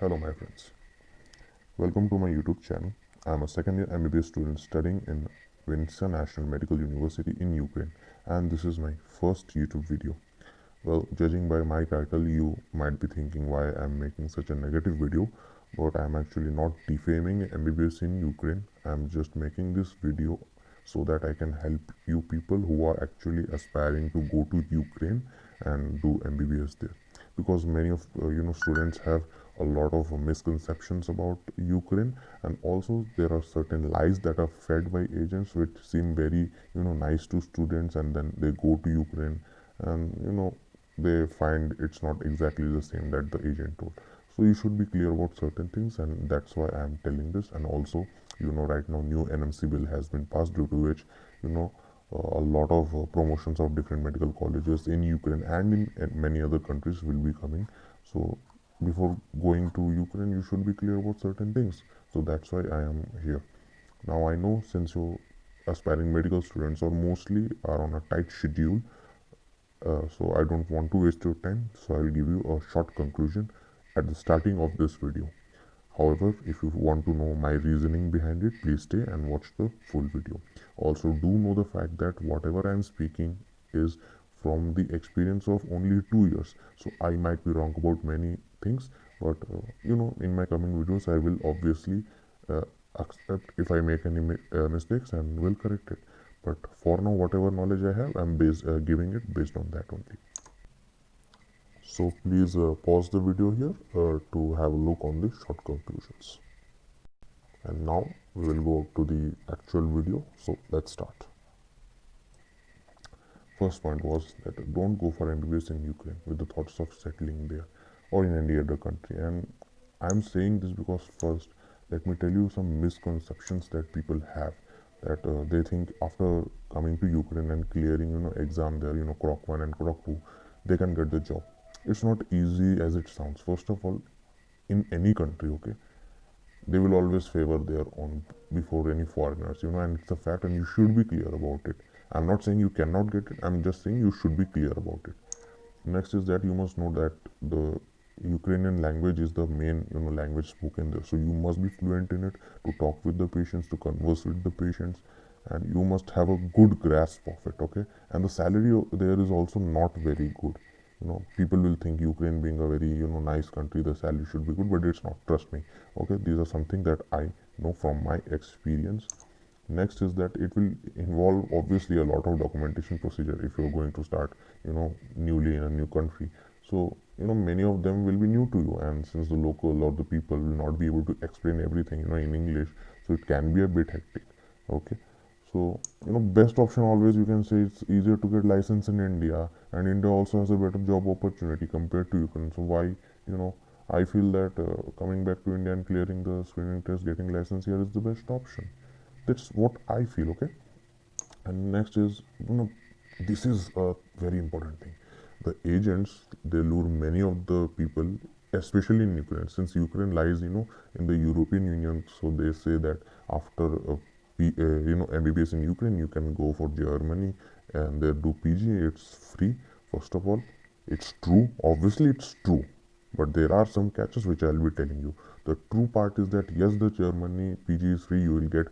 Hello my friends, welcome to my YouTube channel. I am a second year MBBS student studying in Vinnytsia National Medical University in Ukraine, and this is my first YouTube video. Well, judging by my title, you might be thinking why I am making such a negative video, but I am actually not defaming MBBS in Ukraine. I am just making this video so that I can help you people who are actually aspiring to go to Ukraine and do MBBS there, because many of students have a lot of misconceptions about Ukraine, and also there are certain lies that are fed by agents which seem very nice to students, and then they go to Ukraine and they find it's not exactly the same that the agent told. So you should be clear about certain things, and that's why I am telling this. And also, right now new NMC bill has been passed, due to which a lot of promotions of different medical colleges in Ukraine and in many other countries will be coming. So before going to Ukraine, you should be clear about certain things. So that's why I am here. Now I know, since you aspiring medical students are mostly are on a tight schedule, so I don't want to waste your time, so I'll give you a short conclusion at the starting of this video. However, if you want to know my reasoning behind it, please stay and watch the full video. Also, do know the fact that whatever I am speaking is from the experience of only 2 years. So I might be wrong about many things, but in my coming videos, I will obviously uh, accept if I make any mistakes and will correct it. But for now, whatever knowledge I have, I'm giving it based on that only. So please pause the video here to have a look on the short conclusions. And now we will go to the actual video. So let's start. First point was that don't go for MBBS in Ukraine with the thoughts of settling there or in any other country. And I'm saying this because first, let me tell you some misconceptions that people have, that they think after coming to Ukraine and clearing exam there, Krok 1 and Krok 2, they can get the job. It's not easy as it sounds. First of all, in any country, okay, they will always favor their own before any foreigners, and it's a fact, and you should be clear about it. I'm not saying you cannot get it, I'm just saying you should be clear about it. Next is that you must know that the Ukrainian language is the main language spoken there, so you must be fluent in it to talk with the patients, to converse with the patients, and you must have a good grasp of it, okay. And the salary there is also not very good. People will think Ukraine being a very nice country, the salary should be good, but it's not, trust me. Okay, these are something that I know from my experience. Next is that it will involve obviously a lot of documentation procedure if you're going to start newly in a new country. So many of them will be new to you, and since the local or the people will not be able to explain everything in English, so it can be a bit hectic. Okay, so best option always, you can say, it's easier to get license in India, and India also has a better job opportunity compared to Ukraine. So why I feel that coming back to India and clearing the screening test, getting license here is the best option. That's what I feel, okay. And next is this is a very important thing. The agents, they lure many of the people, especially in Ukraine, since Ukraine lies in the European Union. So they say that after MBBS in Ukraine, you can go for Germany and there do PG. It's free. First of all, it's true, obviously it's true, but there are some catches which I'll be telling you. The true part is that yes, the Germany PG is free, you will get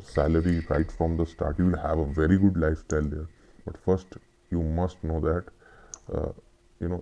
salary right from the start, you will have a very good lifestyle there. But first, you must know that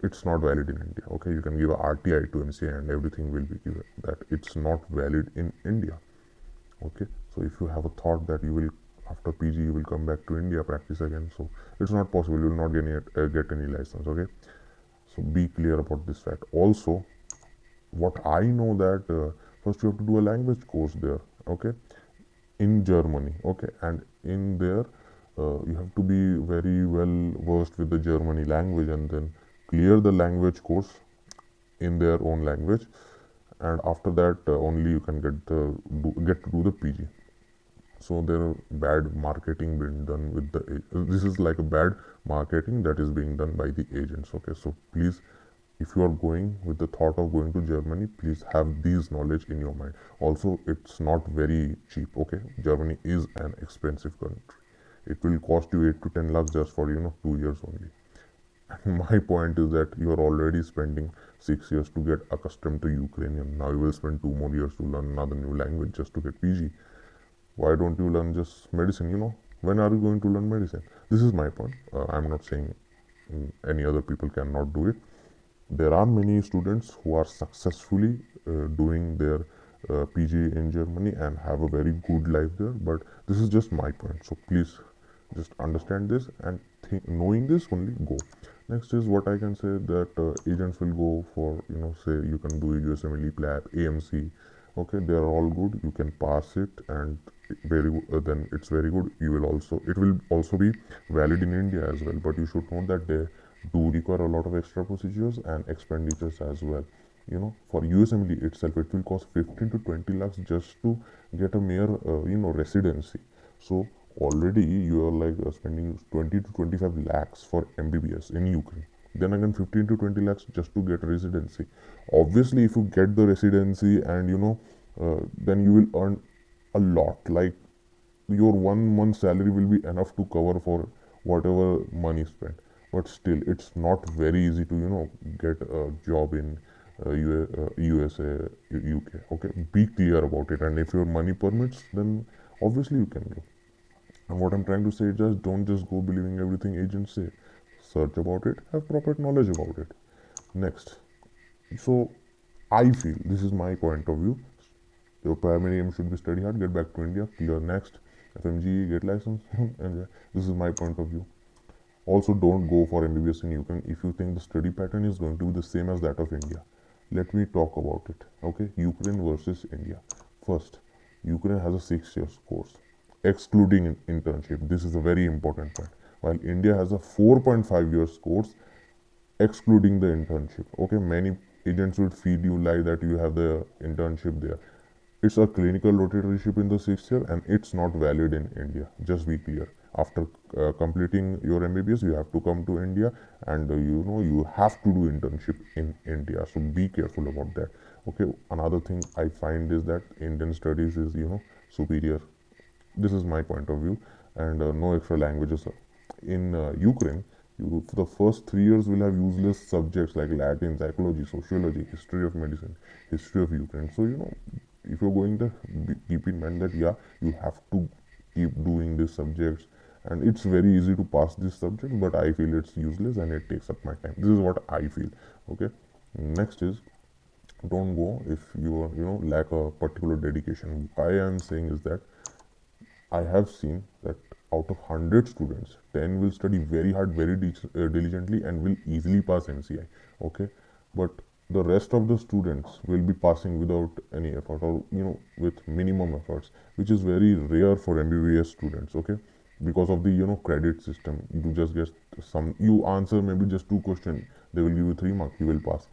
it's not valid in India. Okay, you can give a RTI to MCA and everything will be given, that it's not valid in India. Okay, so if you have a thought that you will, after PG you will come back to India, practice again, so it's not possible. You will not get any license. Okay, so be clear about this fact. Also, what I know that first you have to do a language course there, okay, in Germany. Okay, and in there you have to be very well versed with the Germany language, and then clear the language course in their own language, and after that only you can get to do the PG. So there are bad marketing being done with the this is like a bad marketing that is being done by the agents. Okay, so please, if you are going with the thought of going to Germany, please have these knowledge in your mind. Also, it's not very cheap. Okay, Germany is an expensive country. It will cost you 8 to 10 lakhs just for 2 years only. And my point is that you are already spending 6 years to get accustomed to Ukrainian. Now you will spend 2 more years to learn another new language just to get PG. Why don't you learn just medicine? When are you going to learn medicine? This is my point. I'm not saying any other people cannot do it. There are many students who are successfully doing their PG in Germany and have a very good life there. But this is just my point. So please just understand this and knowing this only go. Next is what I can say, that agents will go for, say you can do USMLE, PLAB, AMC. Okay, they are all good. You can pass it, and then it's very good. It will also be valid in India as well. But you should know that they do require a lot of extra procedures and expenditures as well. For USMLE itself, it will cost 15 to 20 lakhs just to get a mere residency. So already you are like spending 20 to 25 lakhs for MBBS in Ukraine. Then again 15 to 20 lakhs just to get residency. Obviously, if you get the residency and then you will earn a lot. Like your 1 month salary will be enough to cover for whatever money spent. But still, it's not very easy to get a job in USA, UK. Okay, be clear about it, and if your money permits, then obviously you can go. And what I'm trying to say is, just don't just go believing everything agents say. Search about it, have proper knowledge about it. Next, so I feel, this is my point of view, your primary aim should be study hard, get back to India, clear next, FMG, get license, and this is my point of view. Also, don't go for MBBS in Ukraine if you think the study pattern is going to be the same as that of India. Let me talk about it. Okay, Ukraine versus India. First, Ukraine has a 6 year course, excluding internship. This is a very important point. While India has a 4.5 years course, excluding the internship. Okay, many agents will feed you lie that you have the internship there. It's a clinical rotatorship in the 6th year, and it's not valid in India. Just be clear. After completing your MBBS, you have to come to India, and you have to do internship in India. So be careful about that. Okay. Another thing I find is that Indian studies is superior. This is my point of view, and no extra languages. In Ukraine, you for the first 3 years will have useless subjects like Latin, psychology, sociology, history of medicine, history of Ukraine. So if you're going there, keep in mind that you have to keep doing these subjects, and it's very easy to pass this subject, but I feel it's useless and it takes up my time. This is what I feel. Okay. Next is, don't go if you are lack a particular dedication. Why I am saying is that I have seen that out of 100 students, 10 will study very hard, very diligently, and will easily pass NCI. Okay, but the rest of the students will be passing without any effort, or with minimum efforts, which is very rare for MBBS students. Okay, because of the credit system, you just get you answer maybe just 2 questions, they will give you 3 marks, you will pass.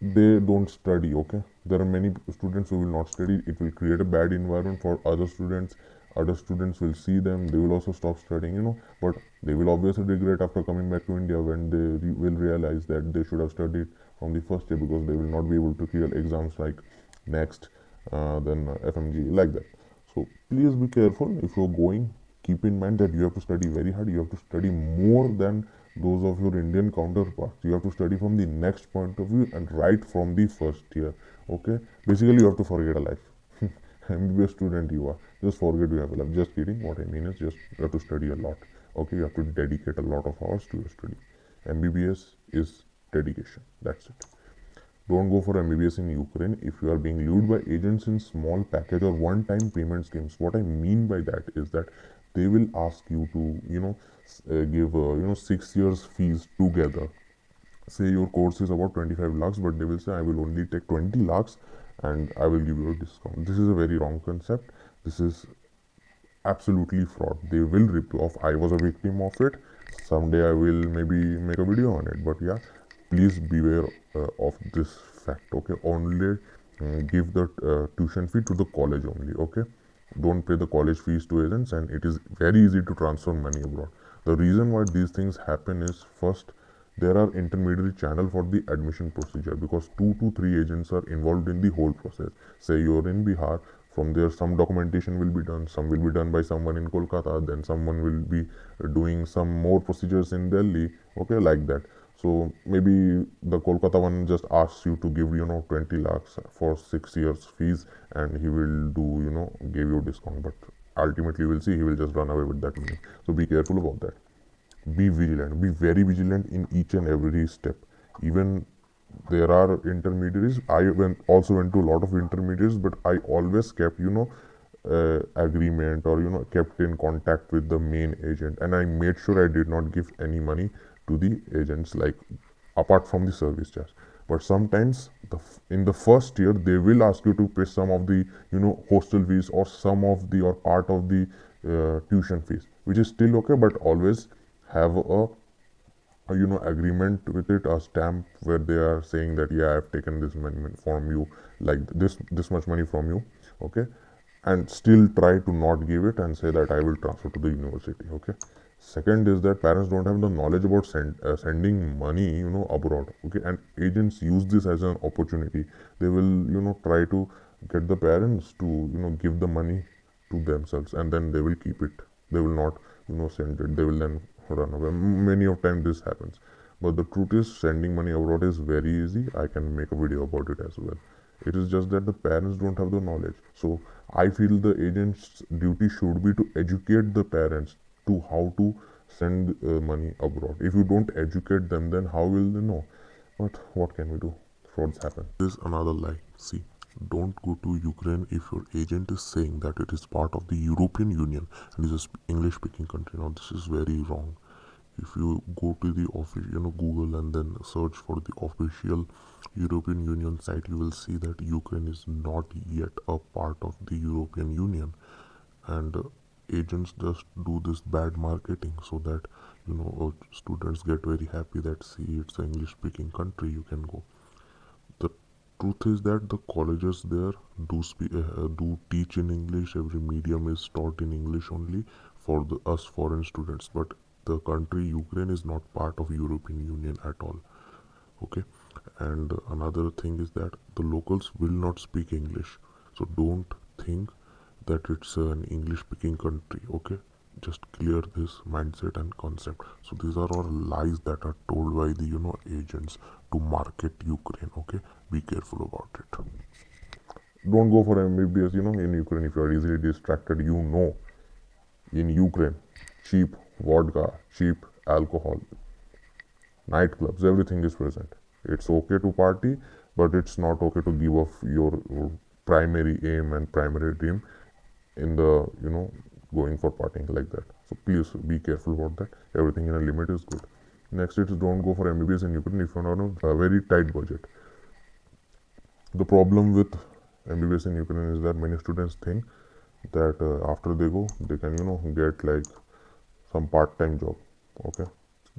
They don't study. Okay, there are many students who will not study. It will create a bad environment for other students. Other students will see them, they will also stop studying, but they will obviously regret after coming back to India when they will realize that they should have studied from the first year, because they will not be able to clear exams like next, then FMG, like that. So please be careful. If you're going, keep in mind that you have to study very hard. You have to study more than those of your Indian counterparts. You have to study from the next point of view and right from the first year. Okay, basically you have to forget a life. MBBS student you are, just forget you have a life. Just kidding. What I mean is, just you have to study a lot. Okay, you have to dedicate a lot of hours to your study. MBBS is dedication. That's it. Don't go for MBBS in Ukraine if you are being lured by agents in small package or one-time payment schemes. What I mean by that is that they will ask you to give 6 years fees together. Say your course is about 25 lakhs, but they will say I will only take 20 lakhs and I will give you a discount. This is a very wrong concept. This is absolutely fraud. They will rip you off. I was a victim of it. Someday I will maybe make a video on it, but yeah, please beware of this fact. Okay, only give the tuition fee to the college only. Okay, don't pay the college fees to agents, and it is very easy to transfer money abroad. The reason why these things happen is, first, there are intermediary channel for the admission procedure, because 2 to 3 agents are involved in the whole process. Say you're in Bihar, From there, some documentation will be done, some will be done by someone in Kolkata, then someone will be doing some more procedures in Delhi, okay, like that. So maybe the Kolkata one just asks you to give 20 lakhs for 6 years fees, and he will do give you discount, but ultimately you will see he will just run away with that money. So be careful about that. Be vigilant, be very vigilant in each and every step. Even there are intermediaries, also went to a lot of intermediaries, but I always kept agreement, or kept in contact with the main agent, and I made sure I did not give any money to the agents, like apart from the service charge. But sometimes in the first year they will ask you to pay some of the hostel fees, or some of the, or part of the tuition fees, which is still okay, but always have a agreement with it, a stamp where they are saying that, yeah, I've taken this money from you, like this much money from you, okay. And still try to not give it and say that I will transfer to the university, okay. Second is that parents don't have the knowledge about sending money abroad, okay. And agents use this as an opportunity. They will try to get the parents to give the money to themselves, and then they will keep it. They will not send it. They will then run away. Many of times this happens. But the truth is, sending money abroad is very easy. I can make a video about it as well. It is just that the parents don't have the knowledge. So I feel the agent's duty should be to educate the parents to how to send money abroad. If you don't educate them, then how will they know? But what can we do? Frauds happen. This is another lie. See, don't go to Ukraine if your agent is saying that it is part of the European Union and is a English speaking country. Now this is very wrong. If you go to the official Google and then search for the official European Union site, you will see that Ukraine is not yet a part of the European Union, and agents just do this bad marketing so that students get very happy that, see, it's an English speaking country, you can go. The truth is that the colleges there do teach in English. Every medium is taught in English only for us foreign students, but the country Ukraine is not part of European Union at all, okay. And another thing is that the locals will not speak English, so don't think that it's an English speaking country, okay. Just clear this mindset and concept. So these are all lies that are told by the agents to market Ukraine, okay. Be careful about it. Don't go for MBBS in Ukraine if you are easily distracted. In Ukraine, cheap vodka, cheap alcohol, nightclubs, everything is present. It's okay to party, but it's not okay to give up your primary aim and primary dream in the going for partying like that. So please be careful about that. Everything in a limit is good. Next, it's don't go for MBBS in Ukraine if you're on a very tight budget. The problem with MBBS in Ukraine is that many students think that after they go, they can get like some part-time job, okay.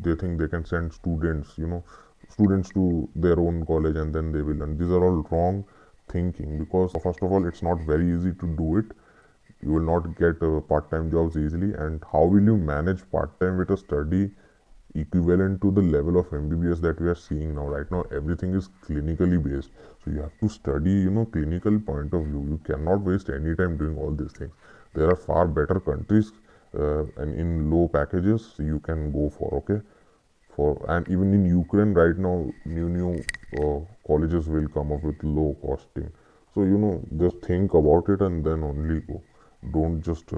They think they can send students to their own college and then they will learn. These are all wrong thinking, because first of all, it's not very easy to do it. You will not get part-time jobs easily, and how will you manage part-time with a study equivalent to the level of MBBS that we are seeing now? Right now everything is clinically based, so you have to study clinical point of view. You cannot waste any time doing all these things. There are far better countries and in low packages you can go for, okay. And even in Ukraine right now, new colleges will come up with low costing. So just think about it and then only go. Don't just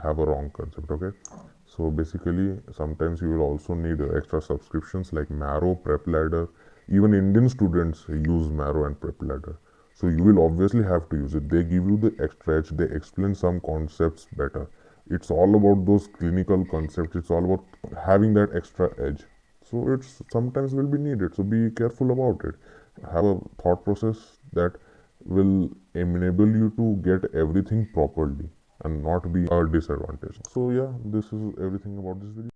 have a wrong concept, okay. So basically, sometimes you will also need extra subscriptions like Marrow, Prep Ladder. Even Indian students use Marrow and Prep Ladder. So you will obviously have to use it. They give you the extra edge. They explain some concepts better. It's all about those clinical concepts. It's all about having that extra edge. So it's sometimes will be needed. So be careful about it. Have a thought process that will enable you to get everything properly and not be a disadvantage. So yeah, this is everything about this video.